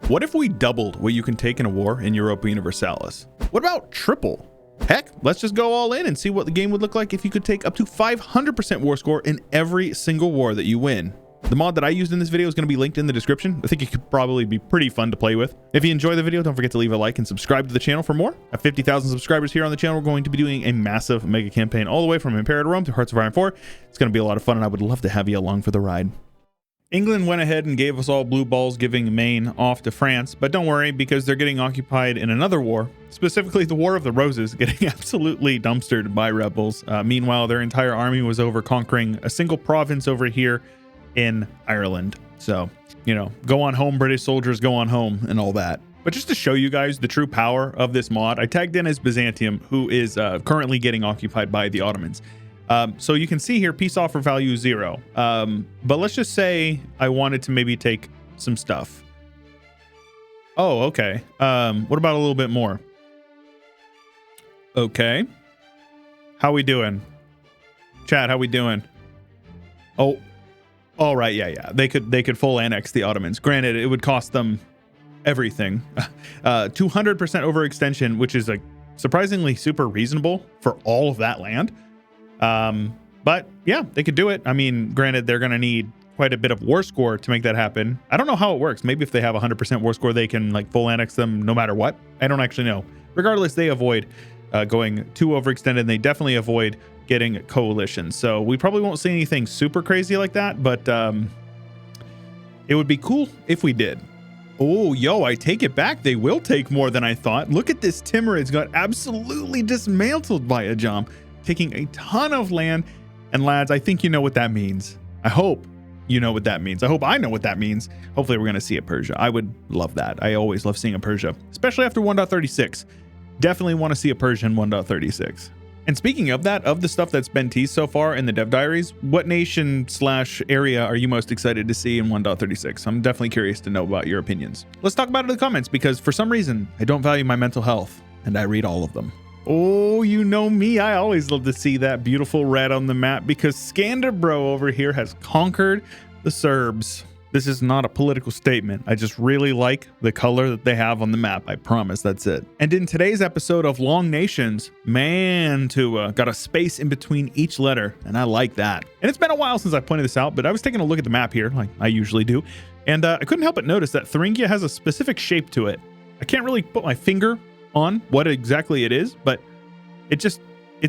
What if we doubled what you can take in a war in Europa Universalis? What about triple? Heck, let's just go all in and see what the game would look like if you could take up to 500% war score in every single war that you win. The mod that I used in this video is going to be linked in the description. I think it could probably be pretty fun to play with. If you enjoy the video, don't forget to leave a like and subscribe to the channel for more. At 50,000 subscribers here on the channel, we're going to be doing a massive mega campaign all the way from Imperial Rome to Hearts of Iron 4. It's going to be a lot of fun, and I would love to have you along for the ride. England went ahead and gave us all blue balls, giving Maine off to France, but don't worry, because they're getting occupied in another war, specifically the War of the Roses, getting absolutely dumpstered by rebels. Meanwhile, their entire army was over conquering a single province over here in Ireland. So, you know, go on home, British soldiers, go on home, and all that. But just to show you guys the true power of this mod, I tagged in as Byzantium, who is currently getting occupied by the Ottomans. So you can see here, peace offer value 0. But let's just say I wanted to maybe take some stuff. Oh, okay. What about a little bit more? Okay. How we doing? Chat, how we doing? Oh, all right. Yeah. They could full annex the Ottomans. Granted, it would cost them everything. 200% overextension, which is like surprisingly super reasonable for all of that land. But yeah, they could do it. I mean, granted, they're going to need quite a bit of war score to make that happen. I don't know how it works. Maybe if they have 100% war score, they can like full annex them no matter what. I don't actually know. Regardless, they avoid going too overextended. They definitely avoid getting coalitions. So we probably won't see anything super crazy like that, but it would be cool if we did. Oh, yo, I take it back. They will take more than I thought. Look at this. Timurid's got absolutely dismantled by Ajam, taking a ton of land. And lads, I think you know what that means. I hope you know what that means. I hope I know what that means. Hopefully we're going to see a Persia. I would love that. I always love seeing a Persia, especially after 1.36. Definitely want to see a Persia in 1.36. And speaking of that, of the stuff that's been teased so far in the dev diaries, what nation / area are you most excited to see in 1.36? I'm definitely curious to know about your opinions. Let's talk about it in the comments, because for some reason, I don't value my mental health, and I read all of them. Oh, you know me. I always love to see that beautiful red on the map, because Scanderbro over here has conquered the Serbs. This is not a political statement. I just really like the color that they have on the map. I promise that's it. And in today's episode of Long Nations, Mantua got a space in between each letter, and I like that. And it's been a while since I pointed this out, but I was taking a look at the map here, like I usually do, and I couldn't help but notice that Thuringia has a specific shape to it. I can't really put my finger on what exactly it is, but it's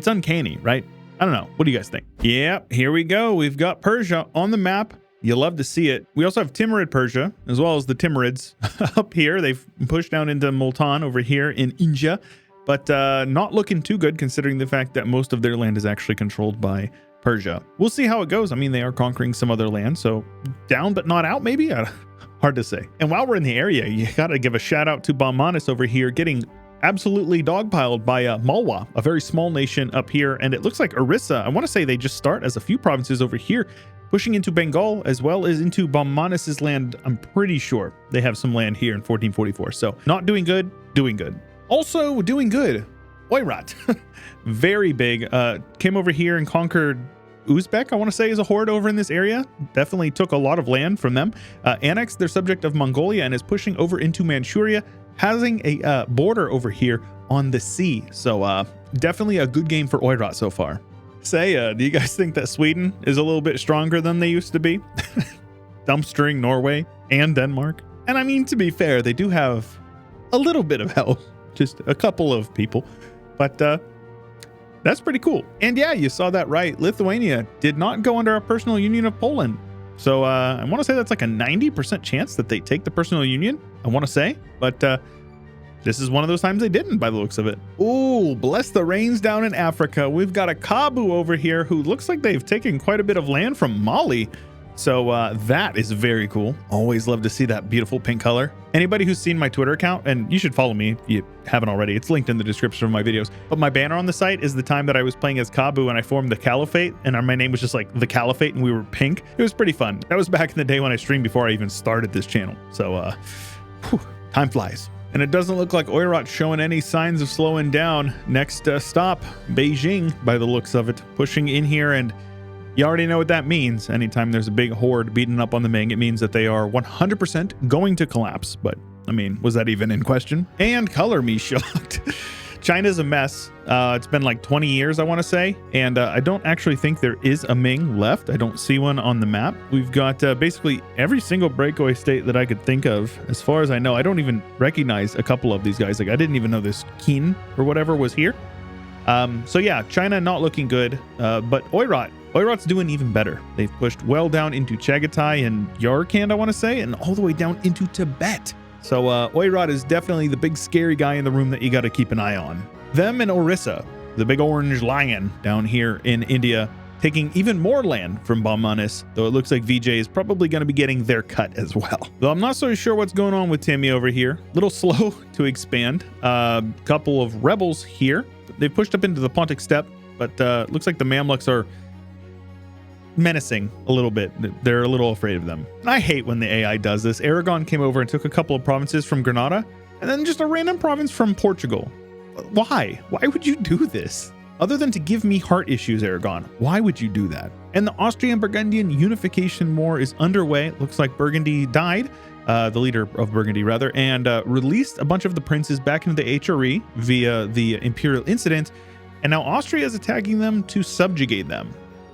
uncanny, right? I don't know. What do you guys think? Yeah, here we go. We've got Persia on the map. You love to see it. We also have Timurid Persia, as well as the Timurids up here. They've pushed down into Multan over here in India, but not looking too good considering the fact that most of their land is actually controlled by Persia. We'll see how it goes. I mean, they are conquering some other land, so down but not out, maybe? Hard to say. And while we're in the area, you got to give a shout out to Baumanis over here getting absolutely dogpiled by Malwa, a very small nation up here. And it looks like Orissa, I want to say they just start as a few provinces over here, pushing into Bengal as well as into Baumanis's land. I'm pretty sure they have some land here in 1444. So not doing good, doing good. Also doing good, Oirat, very big, came over here and conquered Uzbek, I want to say, is a horde over in this area. Definitely took a lot of land from them. Annexed their subject of Mongolia and is pushing over into Manchuria, having a border over here on the sea. So definitely a good game for Oirat so far. Say, do you guys think that Sweden is a little bit stronger than they used to be? Dumpstering Norway and Denmark. And I mean, to be fair, they do have a little bit of help, just a couple of people, but that's pretty cool. And yeah, you saw that right. Lithuania did not go under a personal union of Poland. So I want to say that's like a 90% chance that they take the personal union, I want to say, but this is one of those times they didn't, by the looks of it. Oh, bless the rains down in Africa. We've got a Kabu over here who looks like they've taken quite a bit of land from Mali. So that is very cool. Always love to see that beautiful pink color. Anybody who's seen my Twitter account, and you should follow me if you haven't already, it's linked in the description of my videos. But my banner on the site is the time that I was playing as Kabu and I formed the Caliphate, and my name was just like the Caliphate and we were pink. It was pretty fun. That was back in the day when I streamed before I even started this channel. So time flies. And it doesn't look like Oirat's showing any signs of slowing down. Next stop, Beijing, by the looks of it, pushing in here. And you already know what that means. Anytime there's a big horde beating up on the Ming, it means that they are 100% going to collapse. But I mean, was that even in question? And color me shocked. China's a mess. It's been like 20 years, I want to say. And I don't actually think there is a Ming left. I don't see one on the map. We've got basically every single breakaway state that I could think of. As far as I know, I don't even recognize a couple of these guys. Like, I didn't even know this Qin or whatever was here. So yeah, China not looking good. But Oirot's doing even better. They've pushed well down into Chagatai and Yarkand, I want to say, and all the way down into Tibet. So Oirot is definitely the big scary guy in the room that you got to keep an eye on. Them and Orissa, the big orange lion down here in India, taking even more land from Baumanis, though it looks like VJ is probably going to be getting their cut as well. Though I'm not so sure what's going on with Timmy over here. A little slow to expand. Couple of rebels here. They've pushed up into the Pontic Steppe, but looks like the Mamluks are menacing a little bit. They're a little afraid of them. And I hate when the AI does this. Aragon came over and took a couple of provinces from Granada, and then just a random province from Portugal. Why? Why would you do this? Other than to give me heart issues, Aragon, why would you do that? And the Austrian-Burgundian unification war is underway. It looks like Burgundy died, the leader of Burgundy rather, and released a bunch of the princes back into the HRE via the Imperial Incident, and now Austria is attacking them to subjugate them.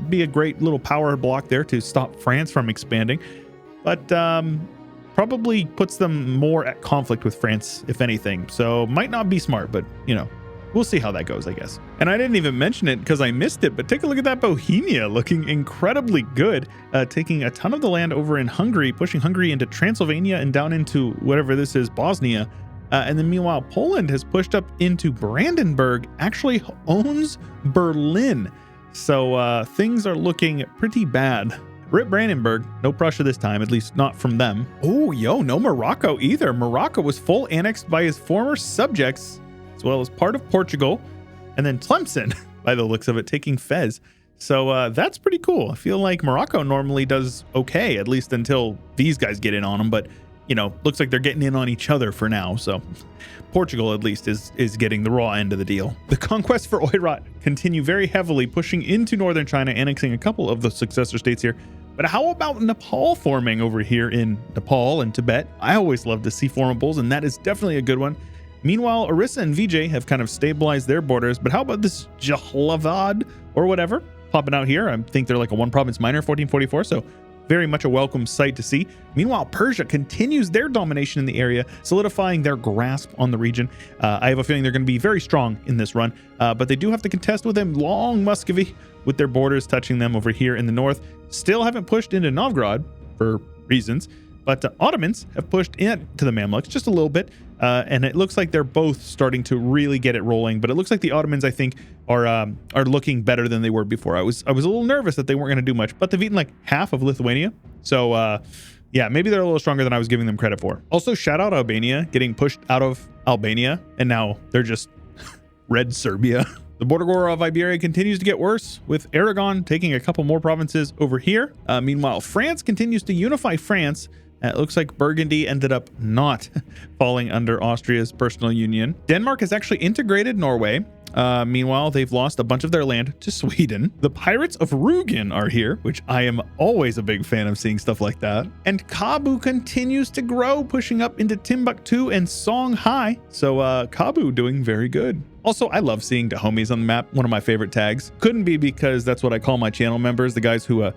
Be a great little power block there to stop France from expanding, but probably puts them more at conflict with France, if anything. So might not be smart, but you know, we'll see how that goes, I guess. And I didn't even mention it because I missed it, but take a look at that Bohemia looking incredibly good, taking a ton of the land over in Hungary, pushing Hungary into Transylvania and down into whatever this is, Bosnia. And then meanwhile, Poland has pushed up into Brandenburg, actually owns Berlin. So things are looking pretty bad. Rip Brandenburg, no Prussia this time, at least not from them. Oh, no Morocco either. Morocco was full annexed by his former subjects, as well as part of Portugal. And then Tlemcen, by the looks of it, taking Fez. So that's pretty cool. I feel like Morocco normally does okay, at least until these guys get in on them. But, you know, looks like they're getting in on each other for now. So Portugal, at least, is getting the raw end of the deal. The conquests for Oirot continue very heavily, pushing into northern China, annexing a couple of the successor states here. But how about Nepal forming over here in Nepal and Tibet? I always love to see formables, and that is definitely a good one. Meanwhile, Orissa and Vijay have kind of stabilized their borders, but how about this Jahlavad or whatever popping out here? I think they're like a one province minor, 1444, so very much a welcome sight to see. Meanwhile, Persia continues their domination in the area, solidifying their grasp on the region. I have a feeling they're going to be very strong in this run, but they do have to contest with them long Muscovy, with their borders touching them over here in the north. Still haven't pushed into Novgorod for reasons, but Ottomans have pushed into the Mamluks just a little bit, and it looks like they're both starting to really get it rolling. But it looks like the Ottomans, I think, are looking better than they were before. I was a little nervous that they weren't going to do much, but they've eaten like half of Lithuania. So yeah, maybe they're a little stronger than I was giving them credit for. Also, shout out Albania getting pushed out of Albania, and now they're just red Serbia. The border war of Iberia continues to get worse, with Aragon taking a couple more provinces over here. Meanwhile, France continues to unify France. It looks like Burgundy ended up not falling under Austria's personal union. Denmark has actually integrated Norway. Meanwhile, they've lost a bunch of their land to Sweden. The Pirates of Rugen are here, which I am always a big fan of seeing stuff like that. And Kabu continues to grow, pushing up into Timbuktu and Songhai. So Kabu doing very good. Also, I love seeing Dahomies on the map, one of my favorite tags. Couldn't be because that's what I call my channel members, the guys who are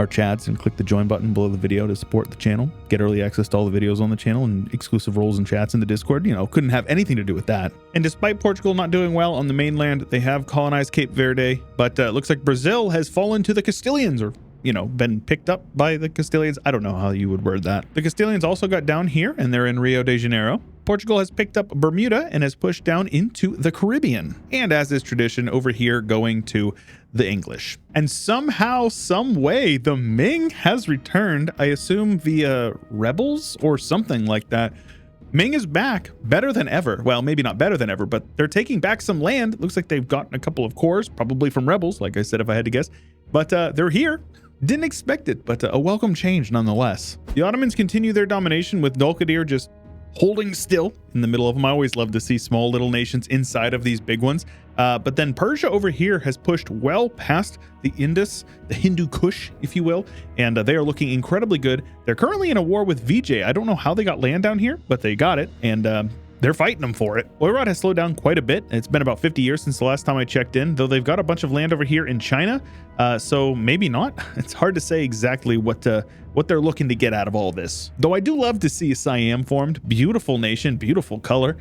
chads and click the join button below the video to support the channel, get early access to all the videos on the channel and exclusive roles and chats in the Discord. You know, couldn't have anything to do with that. And despite Portugal not doing well on the mainland, they have colonized Cape Verde, but it looks like Brazil has fallen to the Castilians, or you know, been picked up by the Castilians. I don't know how you would word that. The Castilians also got down here, and they're in Rio de Janeiro. Portugal has picked up Bermuda and has pushed down into the Caribbean. And as is tradition, over here going to the English. And somehow, some way, the Ming has returned, I assume via rebels or something like that. Ming is back, better than ever. Well, maybe not better than ever, but they're taking back some land. Looks like they've gotten a couple of cores, probably from rebels, like I said, if I had to guess. But they're here. Didn't expect it, but a welcome change nonetheless. The Ottomans continue their domination, with Dulkadir just holding still in the middle of them. I always love to see small little nations inside of these big ones. But then Persia over here has pushed well past the Indus, the Hindu Kush, if you will, and they are looking incredibly good. They're currently in a war with VJ. I don't know how they got land down here, but they got it, and they're fighting them for it. Oirat has slowed down quite a bit. It's been about 50 years since the last time I checked in, though they've got a bunch of land over here in China, so maybe not. It's hard to say exactly what they're looking to get out of all this. Though I do love to see Siam formed. Beautiful nation, beautiful color.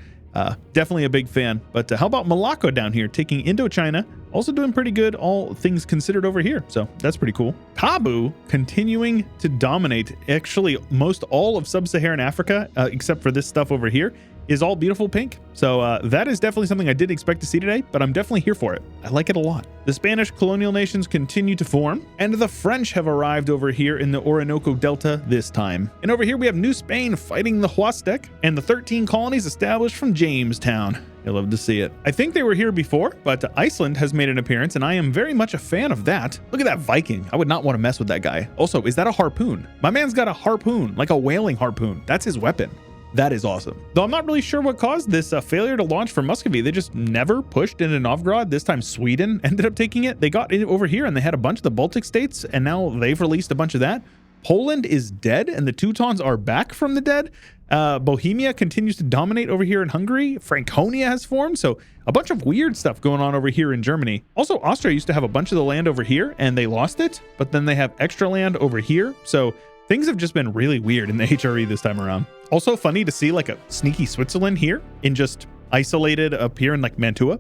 Definitely a big fan. But how about Malacca down here, taking Indochina, also doing pretty good, all things considered over here. So that's pretty cool. Kabu continuing to dominate actually most all of sub-Saharan Africa, except for this stuff over here, is all beautiful pink. So that is definitely something I didn't expect to see today, but I'm definitely here for it. I like it a lot. The Spanish colonial nations continue to form, and the French have arrived over here in the Orinoco Delta this time. And over here we have New Spain fighting the Huastec and the 13 colonies established from Jamestown. I love to see it. I think they were here before, but Iceland has made an appearance, and I am very much a fan of that. Look at that Viking. I would not want to mess with that guy. Also, is that a harpoon? My man's got a harpoon, like a whaling harpoon. That's his weapon. That is awesome. Though I'm not really sure what caused this failure to launch for Muscovy. They just never pushed into Novgorod. This time Sweden ended up taking it. They got it over here and they had a bunch of the Baltic states, and now they've released a bunch of that. Poland is dead and the Teutons are back from the dead. Bohemia continues to dominate over here in Hungary. Franconia has formed. So a bunch of weird stuff going on over here in Germany. Also, Austria used to have a bunch of the land over here and they lost it, but then they have extra land over here. So things have just been really weird in the HRE this time around. Also funny to see like a sneaky Switzerland here in just isolated up here in like Mantua.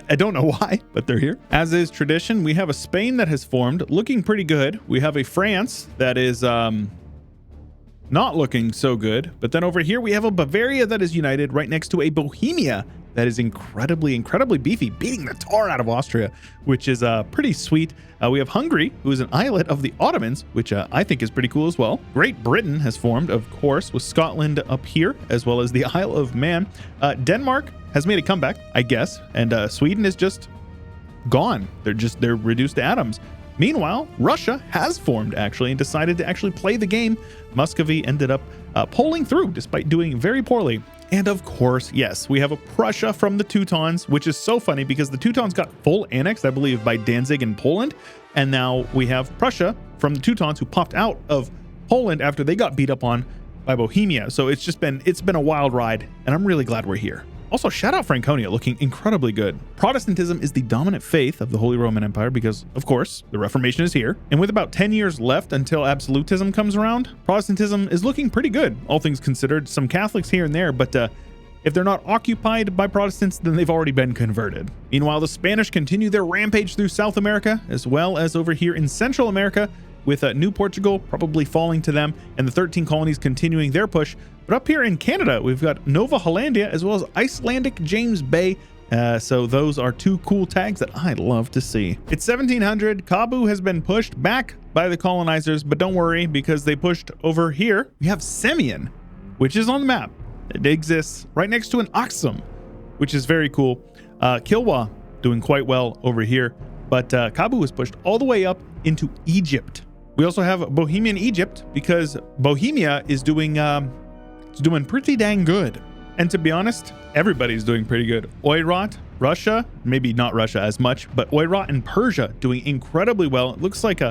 I don't know why, but they're here. As is tradition, we have a Spain that has formed, looking pretty good. We have a France that is not looking so good. But then over here, we have a Bavaria that is united right next to a Bohemia that is incredibly beefy, beating the tar out of Austria, which is pretty sweet. We have Hungary, who is an islet of the Ottomans, which I think is pretty cool as well. Great Britain has formed, of course, with Scotland up here, as well as the Isle of Man. Denmark has made a comeback, I guess, and Sweden is just gone. They're reduced to atoms. Meanwhile, Russia has formed actually and decided to actually play the game. Muscovy ended up pulling through despite doing very poorly. And of course, yes, we have a Prussia from the Teutons, which is so funny because the Teutons got full annexed, I believe, by Danzig and Poland. And now we have Prussia from the Teutons who popped out of Poland after they got beat up on by Bohemia. So it's been a wild ride, and I'm really glad we're here. Also, shout out Franconia, looking incredibly good. Protestantism is the dominant faith of the Holy Roman Empire because, of course, the Reformation is here. And with about 10 years left until absolutism comes around, Protestantism is looking pretty good, all things considered. Some Catholics here and there, but if they're not occupied by Protestants, then they've already been converted. Meanwhile, the Spanish continue their rampage through South America, as well as over here in Central America, with New Portugal probably falling to them, and the 13 colonies continuing their push. But up here in Canada, we've got Nova Hollandia as well as Icelandic James Bay. So those are two cool tags that I love to see. It's 1700. Kabu has been pushed back by the colonizers, but don't worry because they pushed over here. We have Semyon, which is on the map. It exists right next to an Aksum, which is very cool. Kilwa doing quite well over here, but Kabu was pushed all the way up into Egypt. We also have Bohemian Egypt because Bohemia is doing pretty dang good. And to be honest, everybody's doing pretty good. Oirat, Russia, maybe not Russia as much, but Oirat and Persia doing incredibly well. It looks like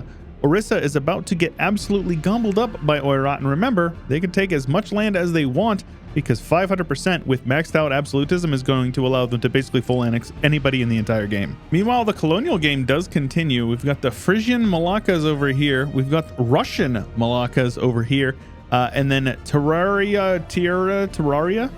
Orissa is about to get absolutely gobbled up by Oirat. And remember, they can take as much land as they want because 500% with maxed out absolutism is going to allow them to basically full annex anybody in the entire game. Meanwhile, the colonial game does continue. We've got the Frisian Malaccas over here. We've got Russian Malaccas over here. And then Terraria,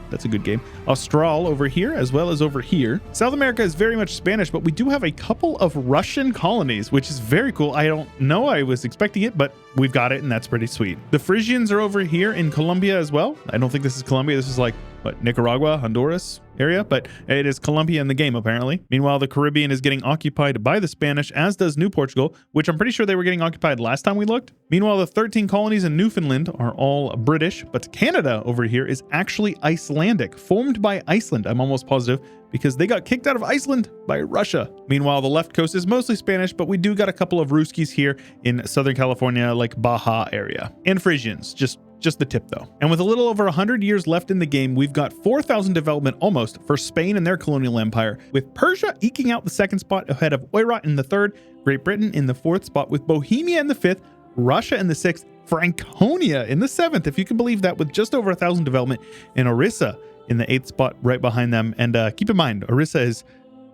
that's a good game. Austral over here, as well as over here. South America is very much Spanish, but we do have a couple of Russian colonies, which is very cool. I don't know I was expecting it, but we've got it, and that's pretty sweet. The Frisians are over here in Colombia as well. I don't think this is Colombia. This is like, what, Nicaragua, Honduras area, but it is Colombia in the game, apparently. Meanwhile, the Caribbean is getting occupied by the Spanish, as does New Portugal, which I'm pretty sure they were getting occupied last time we looked. Meanwhile, the 13 colonies in Newfoundland are all British, but Canada over here is actually Icelandic, formed by Iceland, I'm almost positive, because they got kicked out of Iceland by Russia. Meanwhile, the left coast is mostly Spanish, but we do got a couple of Ruskies here in Southern California, like Baja area. And Frisians, just just the tip though. And with a little over 100 years left in the game, we've got 4,000 development almost for Spain and their colonial empire, with Persia eking out the second spot ahead of Oirat in the third, Great Britain in the fourth spot with Bohemia in the fifth, Russia in the sixth, Franconia in the seventh, if you can believe that, with just over 1,000 development, and Orissa in the eighth spot right behind them. And keep in mind, Orissa is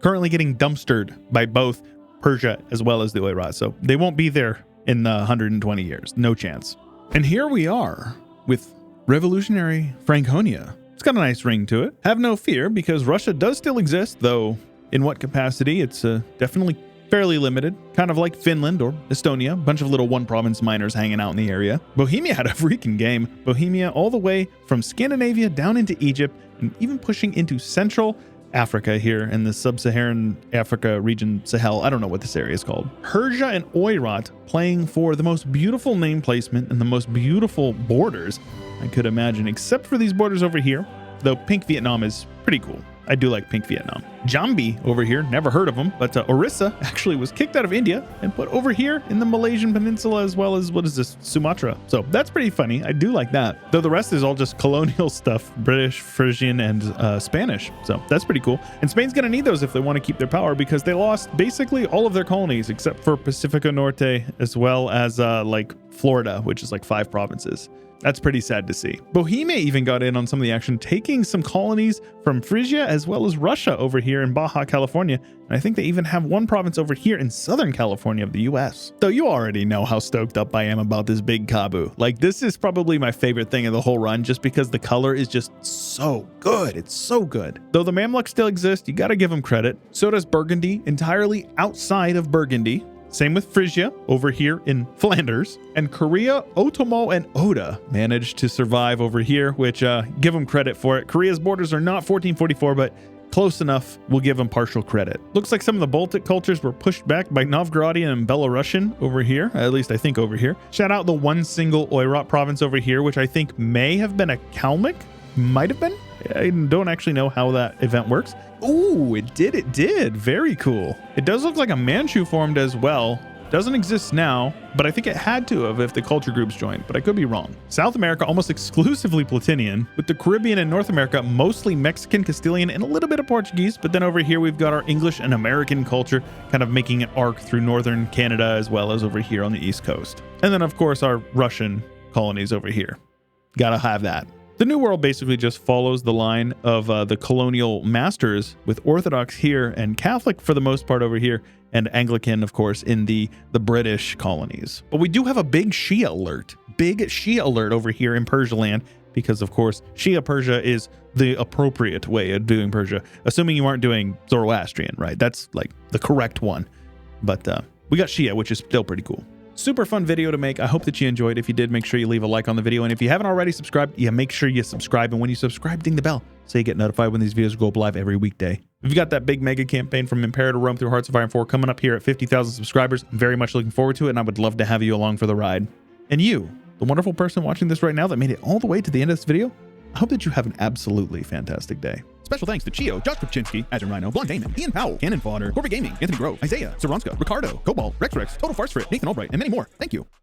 currently getting dumpstered by both Persia as well as the Oirat, so they won't be there in the 120 years. No chance. And here we are with revolutionary Franconia. It's got a nice ring to it. Have no fear, because Russia does still exist, though in what capacity, it's definitely fairly limited, kind of like Finland or Estonia, a bunch of little one province miners hanging out in the area. Bohemia had a freaking game. Bohemia all the way from Scandinavia down into Egypt, and even pushing into Central Africa here in the sub-Saharan Africa region, Sahel. I don't know what this area is called. Persia and Oirat playing for the most beautiful name placement and the most beautiful borders I could imagine, except for these borders over here, though pink Vietnam is pretty cool. I do like pink Vietnam. Jambi over here, never heard of them, but Orissa actually was kicked out of India and put over here in the Malaysian peninsula, as well as, what is this, Sumatra. So that's pretty funny. I do like that. Though the rest is all just colonial stuff, British, Frisian, and Spanish. So that's pretty cool. And Spain's going to need those if they want to keep their power, because they lost basically all of their colonies except for Pacifico Norte, as well as like Florida, which is like 5 provinces. That's pretty sad to see. Bohemia even got in on some of the action, taking some colonies from Frisia as well as Russia over here in Baja California. And I think they even have one province over here in Southern California of the US. Though you already know how stoked up I am about this big Kabu. Like, this is probably my favorite thing of the whole run, just because the color is just so good. It's so good. Though the Mamluks still exist, you gotta give them credit. So does Burgundy, entirely outside of Burgundy. Same with Frisia over here in Flanders, and Korea, Otomo, and Oda managed to survive over here, which give them credit for it. Korea's borders are not 1444, but close enough. We'll give them partial credit. Looks like some of the Baltic cultures were pushed back by Novgorodian and Belarusian over here, at least I think over here. Shout out the one single Oirat province over here, which I think may have been a Kalmyk. Might have been. I don't actually know how that event works. Ooh, it did. Very cool. It does look like a Manchu formed as well. Doesn't exist now, but I think it had to have if the culture groups joined, but I could be wrong. South America almost exclusively Platinian, with the Caribbean and North America mostly Mexican, Castilian, and a little bit of Portuguese. But then over here we've got our English and American culture kind of making an arc through northern Canada as well as over here on the East Coast. And then of course our Russian colonies over here. Gotta have that. The New World basically just follows the line of the colonial masters, with Orthodox here and Catholic for the most part over here, and Anglican, of course, in the British colonies. But we do have a big Shia alert over here in Persia land, because of course Shia Persia is the appropriate way of doing Persia, assuming you aren't doing Zoroastrian, right? That's like the correct one. But we got Shia, which is still pretty cool. Super fun video to make. I hope that you enjoyed. If you did, make sure you leave a like on the video. And if you haven't already subscribed, make sure you subscribe. And when you subscribe, ding the bell so you get notified when these videos go up live every weekday. We've got that big mega campaign from Imperator Rome through Hearts of Iron 4 coming up here at 50,000 subscribers. I'm very much looking forward to it, and I would love to have you along for the ride. And you, the wonderful person watching this right now that made it all the way to the end of this video, I hope that you have an absolutely fantastic day. Special thanks to Chio, Josh Kopczynski, Azure Rhino, Blonde Damon, Ian Powell, Cannon Fodder, Corby Gaming, Anthony Grove, Isaiah, Saronska, Ricardo, Cobalt, Rex, Total Farce Frit, Nathan Albright, and many more. Thank you.